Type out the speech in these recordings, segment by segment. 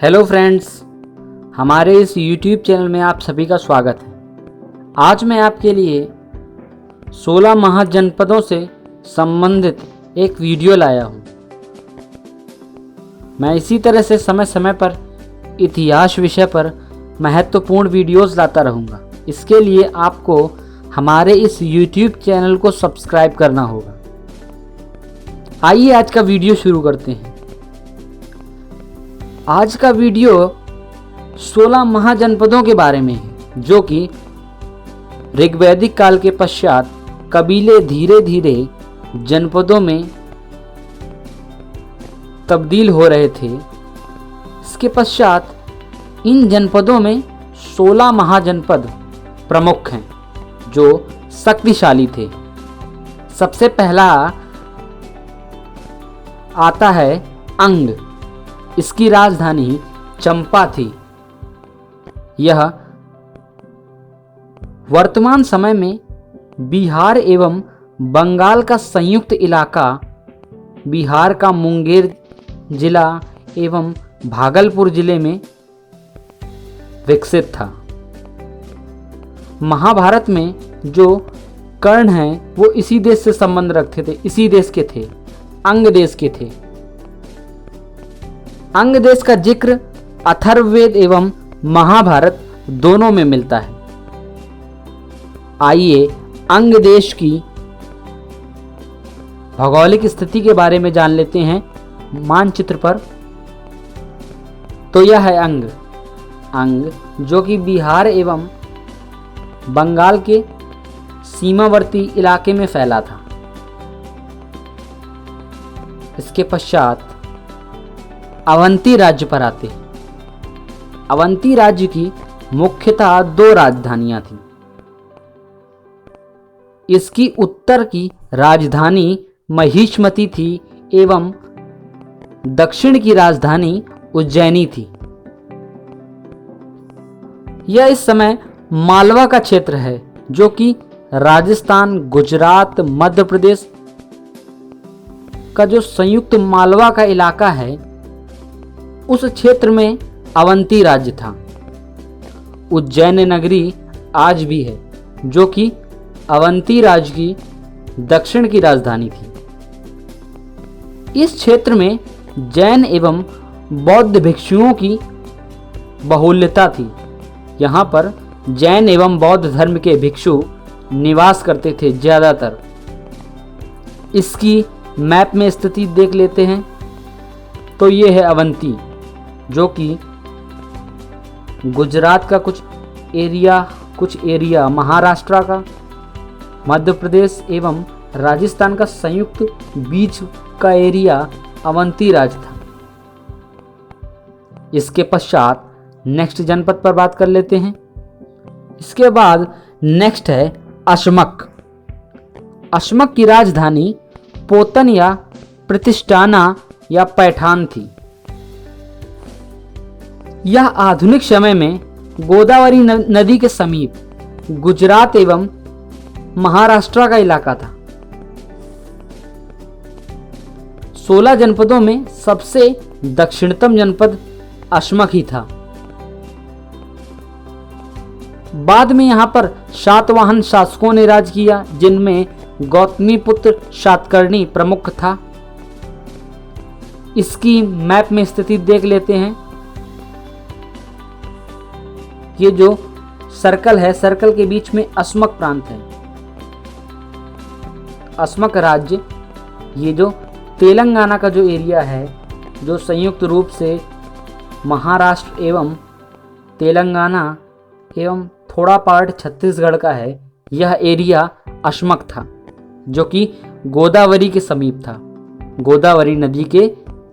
Hello friends, हमारे इस YouTube channel में आप सभी का स्वागत है। आज मैं आपके लिए 16 महाजनपदों से संबंधित एक वीडियो लाया हूँ। मैं इसी तरह से समय समय पर इतिहास विषय पर महत्वपूर्ण वीडियोस लाता रहूँगा। इसके लिए आपको हमारे इस YouTube चैनल को सब्सक्राइब करना होगा। आइए आज का वीडियो शुरू करते हैं। आज का वीडियो 16 महाजनपदों के बारे में है, जो कि ऋग्वैदिक काल के पश्चात कबीले धीरे धीरे जनपदों में तब्दील हो रहे थे। इसके पश्चात इन जनपदों में 16 महाजनपद प्रमुख हैं जो शक्तिशाली थे। सबसे पहला आता है अंग। इसकी राजधानी चंपा थी। यह वर्तमान समय में बिहार एवं बंगाल का संयुक्त इलाका, बिहार का मुंगेर जिला एवं भागलपुर जिले में विकसित था। महाभारत में जो कर्ण हैं वो इसी देश से संबंध रखते थे, इसी देश के थे, अंग देश के थे। अंग देश का जिक्र अथर्ववेद एवं महाभारत दोनों में मिलता है। आइए अंग देश की भौगोलिक स्थिति के बारे में जान लेते हैं। मानचित्र पर तो यह है अंग जो कि बिहार एवं बंगाल के सीमावर्ती इलाके में फैला था। इसके पश्चात अवंती राज्य पर आते हैं। अवंती राज्य की मुख्यतः 2 राजधानियां थीं। इसकी उत्तर की राजधानी महिष्मती थी एवं दक्षिण की राजधानी उज्जैनी थी। यह इस समय मालवा का क्षेत्र है, जो कि राजस्थान, गुजरात, मध्य प्रदेश का जो संयुक्त मालवा का इलाका है, उस क्षेत्र में अवंती राज्य था। उज्जैन नगरी आज भी है, जो कि अवंती राज्य की दक्षिण की राजधानी थी। इस क्षेत्र में जैन एवं बौद्ध भिक्षुओं की बहुल्यता थी। यहाँ पर जैन एवं बौद्ध धर्म के भिक्षु निवास करते थे ज़्यादातर। इसकी मैप में स्थिति देख लेते हैं तो ये है अवंती, जो कि गुजरात का कुछ एरिया, महाराष्ट्र का, मध्य प्रदेश एवं राजस्थान का संयुक्त बीच का एरिया अवंती राज्य था। इसके पश्चात नेक्स्ट जनपद पर बात कर लेते हैं। इसके बाद नेक्स्ट है अशमक। अशमक की राजधानी पोतन या प्रतिष्ठाना या पैठान थी। यह आधुनिक समय में गोदावरी नदी के समीप गुजरात एवं महाराष्ट्र का इलाका था। 16 जनपदों में सबसे दक्षिणतम जनपद अशमक ही था। बाद में यहाँ पर शातवाहन शासकों ने राज किया, जिनमें गौतमीपुत्र शातकर्णी प्रमुख था। इसकी मैप में स्थिति देख लेते हैं। ये जो सर्कल है, सर्कल के बीच में अशमक प्रांत है। अशमक राज्य ये जो तेलंगाना का जो एरिया है, जो संयुक्त रूप से महाराष्ट्र एवं तेलंगाना एवं थोड़ा पार्ट छत्तीसगढ़ का है, यह एरिया अशमक था, जो कि गोदावरी के समीप था, गोदावरी नदी के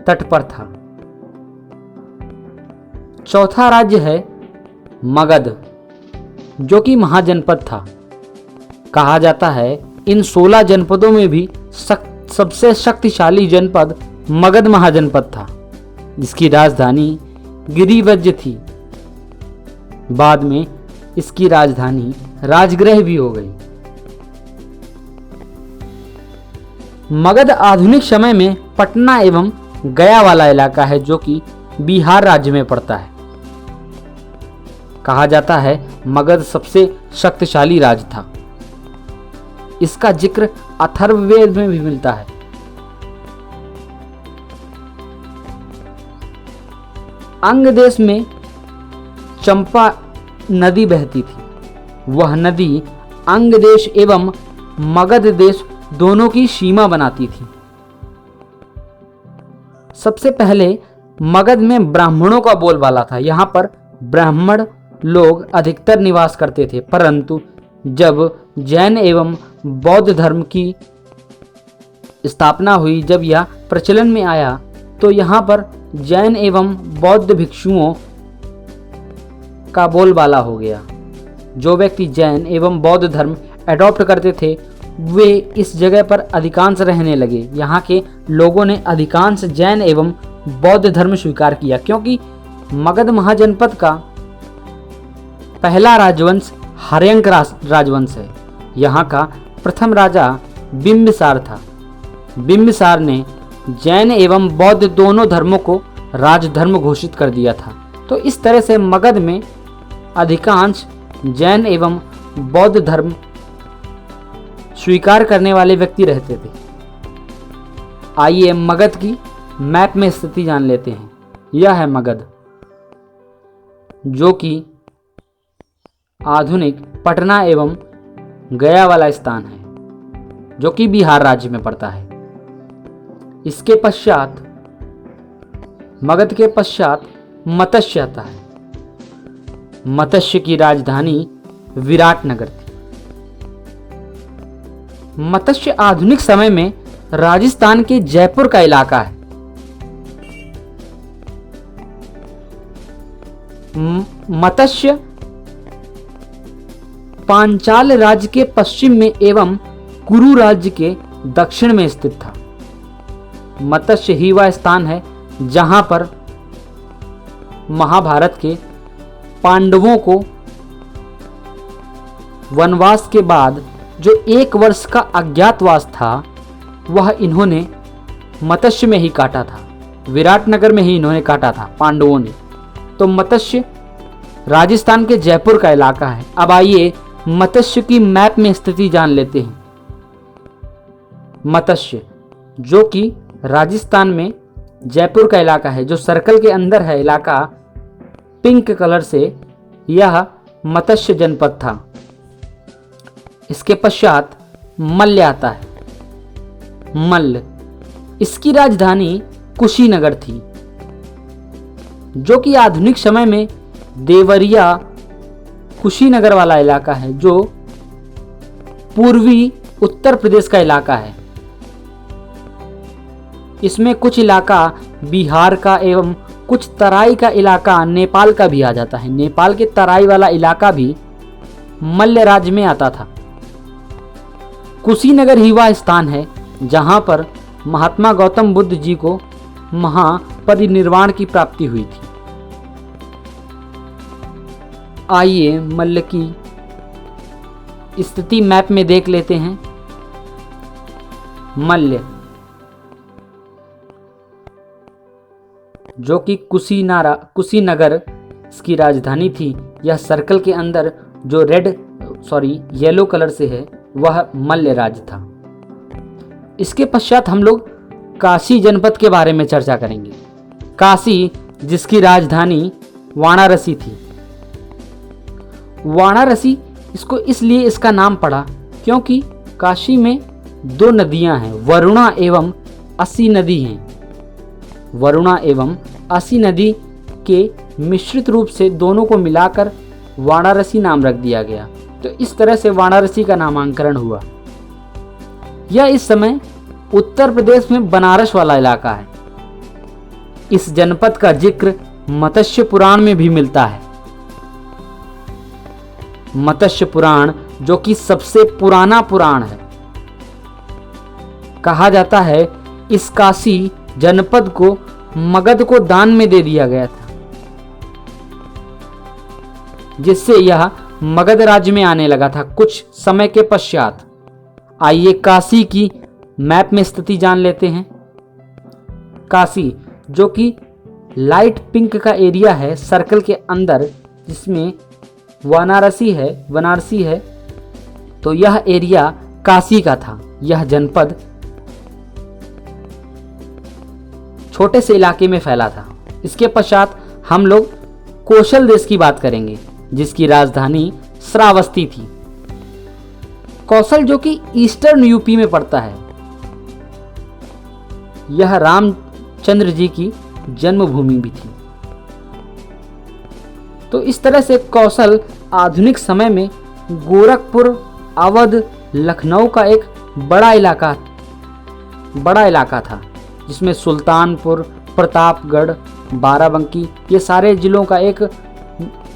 तट पर था। चौथा राज्य है मगध, जो कि महाजनपद था। कहा जाता है इन 16 जनपदों में भी सबसे शक्तिशाली जनपद मगध महाजनपद था, जिसकी राजधानी गिरिवज्र थी। बाद में इसकी राजधानी राजगृह भी हो गई। मगध आधुनिक समय में पटना एवं गया वाला इलाका है जो कि बिहार राज्य में पड़ता है। कहा जाता है मगध सबसे शक्तिशाली राज्य था। इसका जिक्र अथर्ववेद में भी मिलता है। अंग देश में चंपा नदी बहती थी। वह नदी अंग देश एवं मगध देश दोनों की सीमा बनाती थी। सबसे पहले मगध में ब्राह्मणों का बोलबाला था। यहाँ पर ब्राह्मण लोग अधिकतर निवास करते थे, परंतु जब जैन एवं बौद्ध धर्म की स्थापना हुई, जब यह प्रचलन में आया, तो यहाँ पर जैन एवं बौद्ध भिक्षुओं का बोलबाला हो गया। जो व्यक्ति जैन एवं बौद्ध धर्म एडॉप्ट करते थे वे इस जगह पर अधिकांश रहने लगे। यहाँ के लोगों ने अधिकांश जैन एवं बौद्ध धर्म स्वीकार किया, क्योंकि मगध महाजनपद का पहला राजवंश हर्यंक राजवंश है। यहाँ का प्रथम राजा बिंबिसार था। बिंबिसार ने जैन एवं बौद्ध दोनों धर्मों को राजधर्म घोषित कर दिया था। तो इस तरह से मगध में अधिकांश जैन एवं बौद्ध धर्म स्वीकार करने वाले व्यक्ति रहते थे। आइए मगध की मैप में स्थिति जान लेते हैं। यह है मगध, जो कि आधुनिक पटना एवं गया वाला स्थान है, जो कि बिहार राज्य में पड़ता है। इसके पश्चात मगध के पश्चात मत्स्य आता है। मत्स्य की राजधानी विराटनगर थी। मत्स्य आधुनिक समय में राजस्थान के जयपुर का इलाका है। मत्स्य पांचाल राज्य के पश्चिम में एवं कुरु राज्य के दक्षिण में स्थित था। मत्स्य ही वह स्थान है जहां पर महाभारत के पांडवों को वनवास के बाद जो 1 वर्ष का अज्ञातवास था वह इन्होंने मत्स्य में ही काटा था। विराटनगर में ही इन्होंने काटा था पांडवों ने। तो मत्स्य राजस्थान के जयपुर का इलाका है। अब आइए मत्स्य की मैप में स्थिति जान लेते हैं। मत्स्य जो कि राजस्थान में जयपुर का इलाका है, जो सर्कल के अंदर है इलाका पिंक कलर से, यह मत्स्य जनपद था। इसके पश्चात मल्ल आता है। मल्ल, इसकी राजधानी कुशीनगर थी, जो कि आधुनिक समय में देवरिया कुशीनगर वाला इलाका है, जो पूर्वी उत्तर प्रदेश का इलाका है। इसमें कुछ इलाका बिहार का एवं कुछ तराई का इलाका नेपाल का भी आ जाता है। नेपाल के तराई वाला इलाका भी मल्ल राज्य में आता था। कुशीनगर ही वह स्थान है जहां पर महात्मा गौतम बुद्ध जी को महापरिनिर्वाण की प्राप्ति हुई थी। आइए मल्ल की स्थिति मैप में देख लेते हैं। मल्ल जो कि कुशीनगर इसकी राजधानी थी। यह सर्कल के अंदर जो येलो कलर से है वह मल्ल राज्य था। इसके पश्चात हम लोग काशी जनपद के बारे में चर्चा करेंगे। काशी जिसकी राजधानी वाराणसी थी। वाराणसी इसको इसलिए इसका नाम पड़ा क्योंकि काशी में 2 नदियां हैं, वरुणा एवं असी नदी हैं। वरुणा एवं असी नदी के मिश्रित रूप से दोनों को मिलाकर वाराणसी नाम रख दिया गया। तो इस तरह से वाराणसी का नामांकरण हुआ। यह इस समय उत्तर प्रदेश में बनारस वाला इलाका है। इस जनपद का जिक्र मत्स्य पुराण में भी मिलता है। मत्स्य पुराण जो कि सबसे पुराना पुराण है। कहा जाता है इस काशी जनपद को मगध को दान में दे दिया गया था, जिससे यह मगध राज्य में आने लगा था कुछ समय के पश्चात। आइए काशी की मैप में स्थिति जान लेते हैं। काशी, जो कि लाइट पिंक का एरिया है सर्कल के अंदर, जिसमें वाराणसी है, तो यह एरिया काशी का था। यह जनपद छोटे से इलाके में फैला था। इसके पश्चात हम लोग कौशल देश की बात करेंगे, जिसकी राजधानी श्रावस्ती थी। कौशल जो कि ईस्टर्न यूपी में पड़ता है, यह रामचंद्र जी की जन्मभूमि भी थी। तो इस तरह से कौशल आधुनिक समय में गोरखपुर, अवध, लखनऊ का एक बड़ा इलाका था, जिसमें सुल्तानपुर, प्रतापगढ़, बाराबंकी, ये सारे जिलों का एक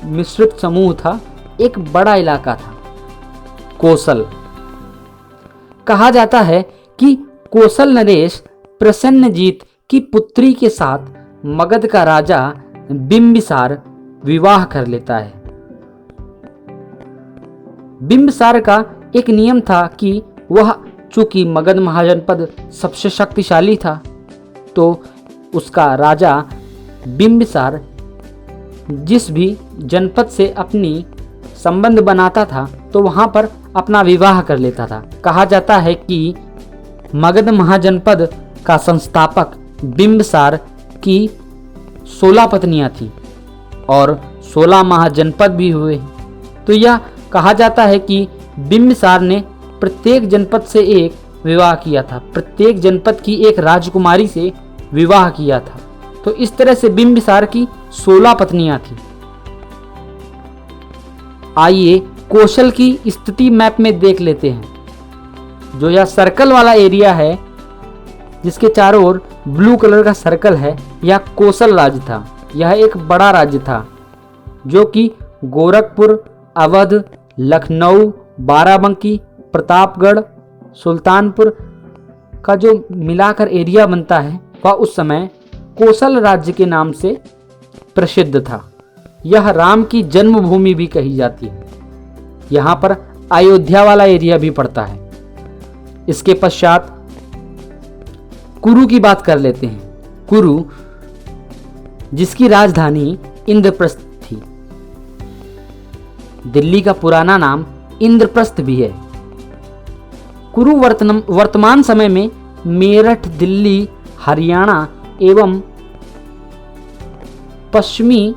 मिश्रित समूह था, एक बड़ा इलाका था कौशल। कहा जाता है कि कौशल नरेश प्रसन्नजीत की पुत्री के साथ मगध का राजा बिंबिसार विवाह कर लेता है। बिंबिसार का एक नियम था कि वह, चूंकि मगध महाजनपद सबसे शक्तिशाली था, तो उसका राजा बिंबिसार जिस भी जनपद से अपनी संबंध बनाता था, तो वहां पर अपना विवाह कर लेता था। कहा जाता है कि मगध महाजनपद का संस्थापक बिंबिसार की 16 पत्नियां थीं और 16 महाजनपद भी हुए। तो यह कहा जाता है कि बिंबिसार ने प्रत्येक जनपद से एक विवाह किया था, प्रत्येक जनपद की एक राजकुमारी से विवाह किया था। तो इस तरह से बिंबिसार की 16 पत्नियां थीं। आइए कौशल की स्थिति मैप में देख लेते हैं। जो यह सर्कल वाला एरिया है, जिसके चारों ओर ब्लू कलर का सर्कल है, यह कौशल राज्य था। यह एक बड़ा राज्य था जो कि गोरखपुर, अवध, लखनऊ, बाराबंकी, प्रतापगढ़, सुल्तानपुर का जो मिलाकर एरिया बनता है, वह उस समय कौशल राज्य के नाम से प्रसिद्ध था। यह राम की जन्मभूमि भी कही जाती है। यहाँ पर अयोध्या वाला एरिया भी पड़ता है। इसके पश्चात कुरु की बात कर लेते हैं। कुरु, जिसकी राजधानी इंद्रप्रस्थ थी। दिल्ली का पुराना नाम इंद्रप्रस्थ भी है। कुरु वर्तमान समय में मेरठ, दिल्ली, हरियाणा एवं पश्चिमी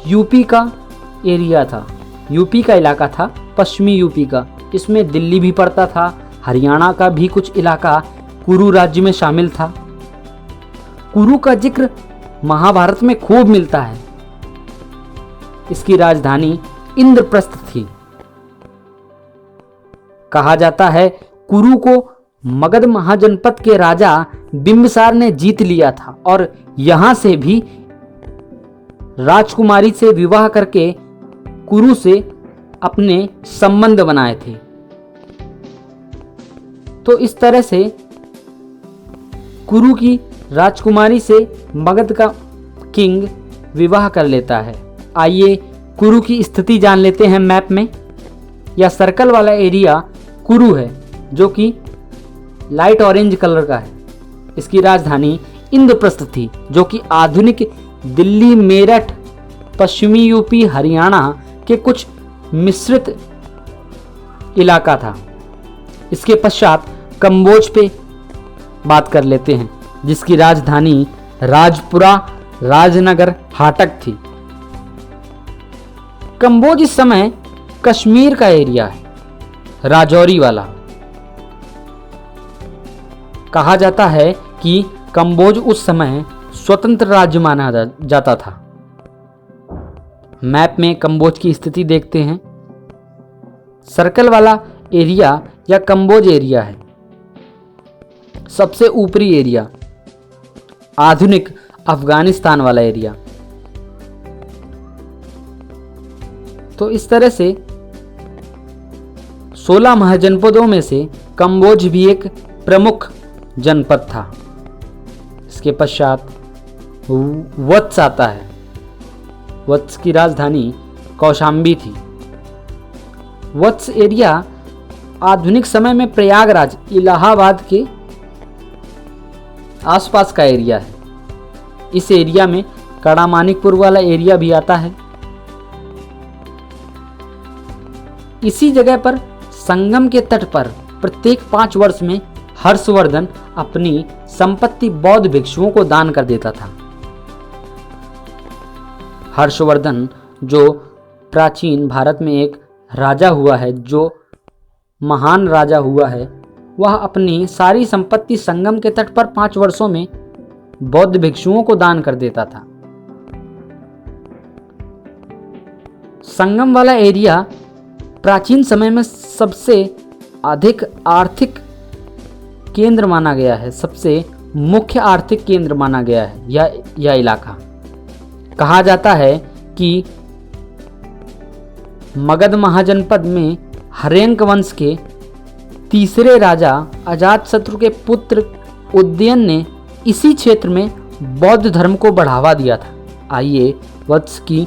यूपी का एरिया था, यूपी का इलाका था, पश्चिमी यूपी का। इसमें दिल्ली भी पड़ता था, हरियाणा का भी कुछ इलाका कुरु राज्य में शामिल था। कुरु का जिक्र महाभारत में खूब मिलता है। इसकी राजधानी इंद्रप्रस्थ थी। कहा जाता है कुरु को मगध महाजनपद के राजा बिंबिसार ने जीत लिया था और यहां से भी राजकुमारी से विवाह करके कुरु से अपने संबंध बनाए थे। तो इस तरह से कुरु की राजकुमारी से मगध का किंग विवाह कर लेता है। आइए कुरु की स्थिति जान लेते हैं मैप में। यह सर्कल वाला एरिया कुरु है, जो कि लाइट ऑरेंज कलर का है। इसकी राजधानी इंद्रप्रस्थ थी, जो कि आधुनिक दिल्ली, मेरठ, पश्चिमी यूपी, हरियाणा के कुछ मिश्रित इलाका था। इसके पश्चात कंबोज पे बात कर लेते हैं, जिसकी राजधानी राजपुरा, राजनगर, हाटक थी। कंबोज इस समय कश्मीर का एरिया है, राजौरी वाला। कहा जाता है कि कंबोज उस समय स्वतंत्र राज्य माना जाता था। मैप में कंबोज की स्थिति देखते हैं। सर्कल वाला एरिया या कंबोज एरिया है, सबसे ऊपरी एरिया, आधुनिक अफगानिस्तान वाला एरिया। तो इस तरह से 16 महाजनपदों में से कंबोज भी एक प्रमुख जनपद था। इसके पश्चात वत्स आता है। वत्स की राजधानी कौशाम्बी थी। वत्स एरिया आधुनिक समय में प्रयागराज, इलाहाबाद के आसपास का एरिया है। इस एरिया में कड़ामानिकपुर वाला एरिया भी आता है। इसी जगह पर संगम के तट पर प्रत्येक 5 वर्ष में हर्षवर्धन अपनी संपत्ति बौद्ध भिक्षुओं को दान कर देता था। हर्षवर्धन जो प्राचीन भारत में एक राजा हुआ है, जो महान राजा हुआ है, वह अपनी सारी संपत्ति संगम के तट पर 5 वर्षों में बौद्ध भिक्षुओं को दान कर देता था। संगम वाला एरिया प्राचीन समय में सबसे अधिक आर्थिक केंद्र माना गया है, सबसे मुख्य आर्थिक केंद्र माना गया है यह इलाका। कहा जाता है कि मगध महाजनपद में हर्यंक वंश के तीसरे राजा अजातशत्रु के पुत्र उदयन ने इसी क्षेत्र में बौद्ध धर्म को बढ़ावा दिया था। आइए वत्स की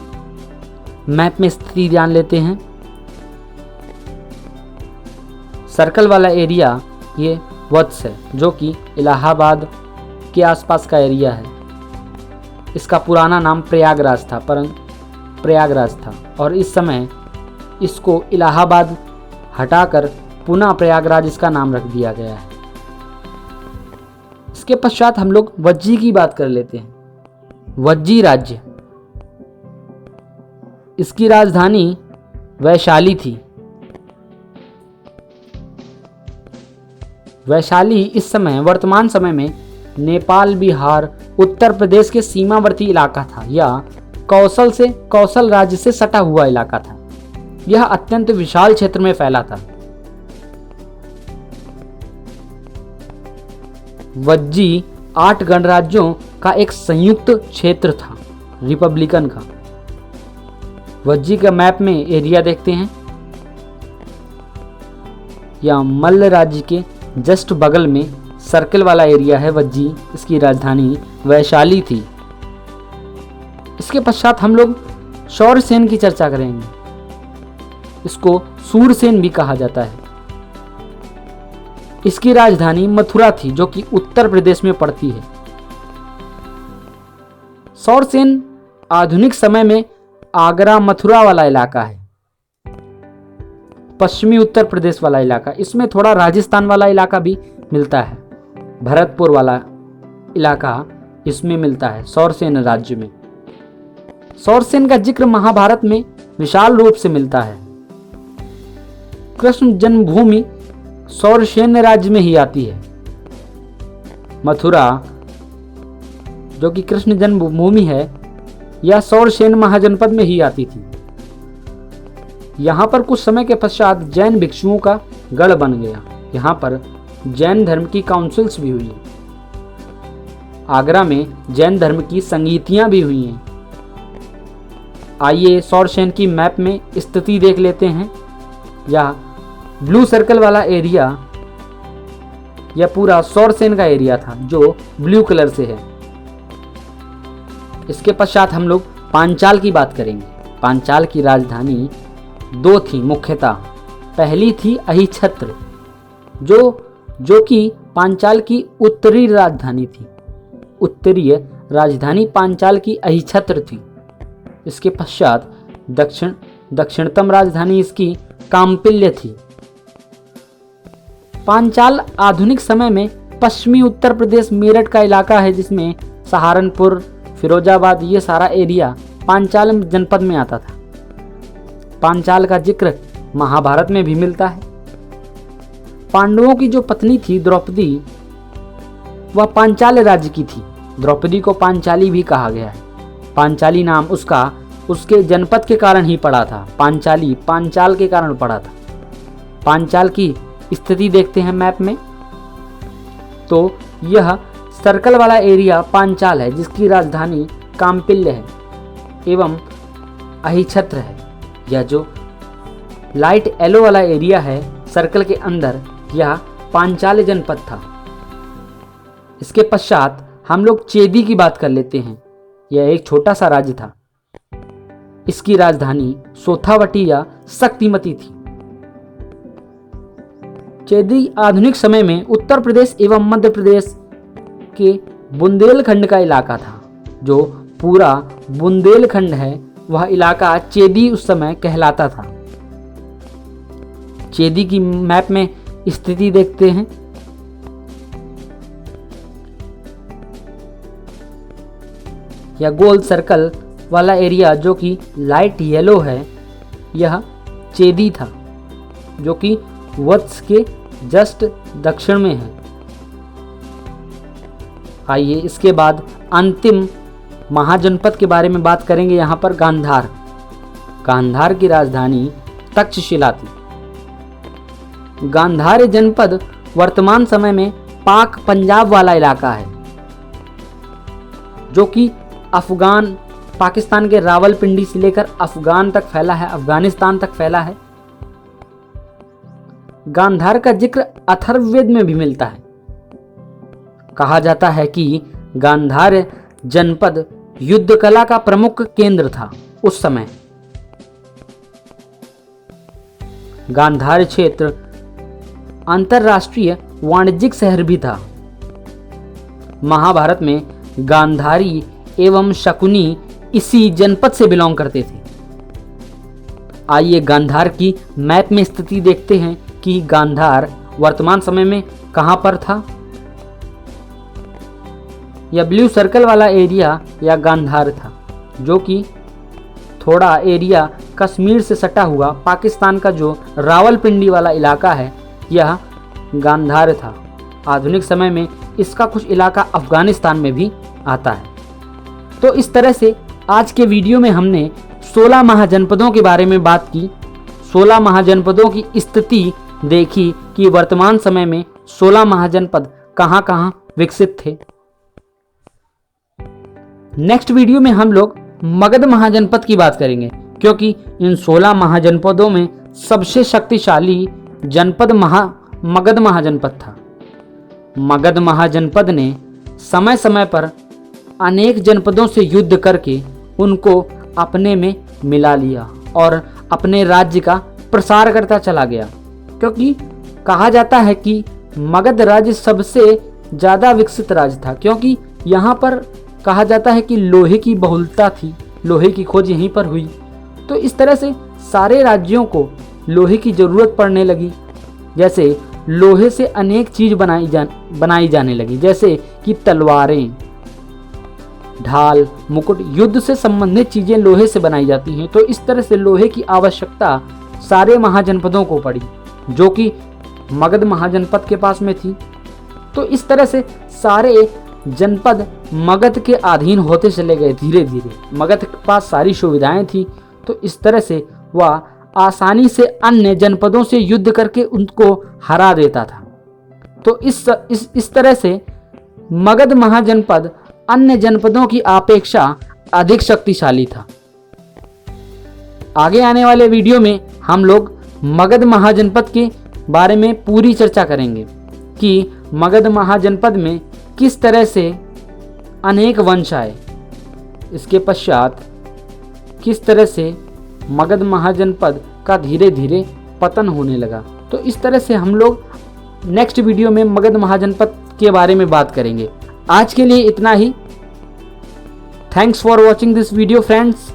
मैप में स्थिति जान लेते हैं। सर्कल वाला एरिया ये वत्स है, जो कि इलाहाबाद के आसपास का एरिया है। इसका पुराना नाम प्रयागराज था और इस समय इसको इलाहाबाद हटाकर पुनः प्रयागराज इसका नाम रख दिया गया है। इसके पश्चात हम लोग वज्जी की बात कर लेते हैं। वज्जी राज्य, इसकी राजधानी वैशाली थी। वैशाली इस समय वर्तमान समय में नेपाल, बिहार, उत्तर प्रदेश के सीमावर्ती इलाका था या कौशल राज्य से सटा हुआ इलाका था। यह अत्यंत विशाल क्षेत्र में फैला था। वज्जी 8 गणराज्यों का एक संयुक्त क्षेत्र था, रिपब्लिकन का। वज्जी का मैप में एरिया देखते हैं। या मल्ल राज्य के जस्ट बगल में सर्कल वाला एरिया है वज्जी। इसकी राजधानी वैशाली थी। इसके पश्चात हम लोग शौरसेन की चर्चा करेंगे। इसको सूरसेन भी कहा जाता है। इसकी राजधानी मथुरा थी, जो कि उत्तर प्रदेश में पड़ती है। शौरसेन आधुनिक समय में आगरा, मथुरा वाला इलाका है, पश्चिमी उत्तर प्रदेश वाला इलाका। इसमें थोड़ा राजस्थान वाला इलाका भी मिलता है, भरतपुर वाला इलाका इसमें मिलता है शौरसेन राज्य में। शौरसेन का जिक्र महाभारत में विशाल रूप से मिलता है। कृष्ण जन्मभूमि शौरसेन राज्य में ही आती है। मथुरा, जो कि कृष्ण जन्मभूमि है, यह शौरसेन महाजनपद में ही आती थी। यहाँ पर कुछ समय के पश्चात जैन भिक्षुओं का गढ़ बन गया। यहाँ पर जैन धर्म की काउंसिल्स भी हुई। आगरा में जैन धर्म की संगीतियां भी हुई हैं। आइए शौरसेन की मैप में स्थिति देख लेते हैं। यह ब्लू सर्कल वाला एरिया, यह पूरा शौरसेन का एरिया था, जो ब्लू कलर से है। इसके पश्चात हम लोग पांचाल की बात करेंगे। पांचाल की राजधानी 2 थी मुख्यतः। पहली थी अहिछत्र, जो कि पांचाल की उत्तरी राजधानी थी। उत्तरीय राजधानी पांचाल की अहिछत्र थी। इसके पश्चात दक्षिणतम राजधानी इसकी काम्पिल्य थी। पांचाल आधुनिक समय में पश्चिमी उत्तर प्रदेश मेरठ का इलाका है, जिसमें सहारनपुर, फिरोजाबाद, ये सारा एरिया पांचाल जनपद में आता था। पांचाल का जिक्र महाभारत में भी मिलता है। पांडवों की जो पत्नी थी द्रौपदी, वह पांचाल राज्य की थी। द्रौपदी को पांचाली भी कहा गया है। पांचाली नाम उसके जनपद के कारण ही पड़ा था। पांचाली पांचाल के कारण पड़ा था। पांचाल की स्थिति देखते हैं मैप में, तो यह सर्कल वाला एरिया पांचाल है, जिसकी राजधानी काम्पिल्य है एवं अहिछत्र है। यह जो लाइट येलो वाला एरिया है सर्कल के अंदर, यह पांचाल जनपद था। इसके पश्चात हम लोग चेदी की बात कर लेते हैं। यह एक छोटा सा राज्य था। इसकी राजधानी सोथावटी या शक्तिमती थी। चेदी आधुनिक समय में उत्तर प्रदेश एवं मध्य प्रदेश के बुंदेलखंड का इलाका था। जो पूरा बुंदेलखंड है वह इलाका चेदी उस समय कहलाता था। चेदी की मैप में स्थिति देखते हैं। यह गोल सर्कल वाला एरिया जो कि लाइट येलो है, यह चेदी था, जो कि वत्स के जस्ट दक्षिण में है। आइए इसके बाद अंतिम महाजनपद के बारे में बात करेंगे। यहाँ पर गांधार। गांधार की राजधानी तक्षशिला थी। गांधार जनपद वर्तमान समय में पाक पंजाब वाला इलाका है, जो कि पाकिस्तान के रावलपिंडी से लेकर अफगान तक फैला है, अफगानिस्तान तक फैला है। गांधार का जिक्र अथर्ववेद में भी मिलता है। कहा जाता है कि गांधार जनपद युद्ध कला का प्रमुख केंद्र था उस समय। गांधार क्षेत्र अंतरराष्ट्रीय वाणिज्यिक शहर भी था। महाभारत में गांधारी एवं शकुनी इसी जनपद से बिलोंग करते थे। आइए गांधार की मैप में स्थिति देखते हैं कि गांधार वर्तमान समय में कहां पर था। यह ब्लू सर्कल वाला एरिया या गांधार था, जो कि थोड़ा एरिया कश्मीर से सटा हुआ पाकिस्तान का जो रावलपिंडी वाला इलाका है, यह गांधार था। आधुनिक समय में इसका कुछ इलाका अफगानिस्तान में भी आता है। तो इस तरह से आज के वीडियो में हमने 16 महाजनपदों के बारे में बात की। 16 महाजनपदों की स्थिति देखी कि वर्तमान समय में 16 महाजनपद कहां कहां विकसित थे। नेक्स्ट वीडियो में हम लोग मगध महाजनपद की बात करेंगे, क्योंकि इन 16 महाजनपदों में सबसे शक्तिशाली जनपद मगध महाजनपद था। मगध महाजनपद ने समय समय पर अनेक जनपदों से युद्ध करके उनको अपने में मिला लिया और अपने राज्य का प्रसार करता चला गया, क्योंकि कहा जाता है कि मगध राज्य सबसे ज़्यादा विकसित राज्य था, क्योंकि यहाँ पर कहा जाता है कि लोहे की बहुलता थी, लोहे की खोज यहीं पर हुई। तो इस तरह से सारे राज्यों को लोहे की ज़रूरत पड़ने लगी। जैसे लोहे से अनेक चीज़ बनाई जाने लगी, जैसे कि तलवारें, ढाल, मुकुट, युद्ध से संबंधित चीजें लोहे से बनाई जाती हैं। तो इस तरह से लोहे की आवश्यकता सारे महाजनपदों को पड़ी, जो कि मगध महाजनपद के पास में थी। तो इस तरह से सारे जनपद मगध के अधीन होते चले गए धीरे धीरे। मगध के पास सारी सुविधाएं थी, तो इस तरह से वह आसानी से अन्य जनपदों से युद्ध करके उनको हरा देता था। तो इस तरह से मगध महाजनपद अन्य जनपदों की अपेक्षा अधिक शक्तिशाली था। आगे आने वाले वीडियो में हम लोग मगध महाजनपद के बारे में पूरी चर्चा करेंगे कि मगध महाजनपद में किस तरह से अनेक वंश आए, इसके पश्चात किस तरह से मगध महाजनपद का धीरे धीरे पतन होने लगा। तो इस तरह से हम लोग नेक्स्ट वीडियो में मगध महाजनपद के बारे में बात करेंगे। आज के लिए इतना ही। Thanks for watching this video friends.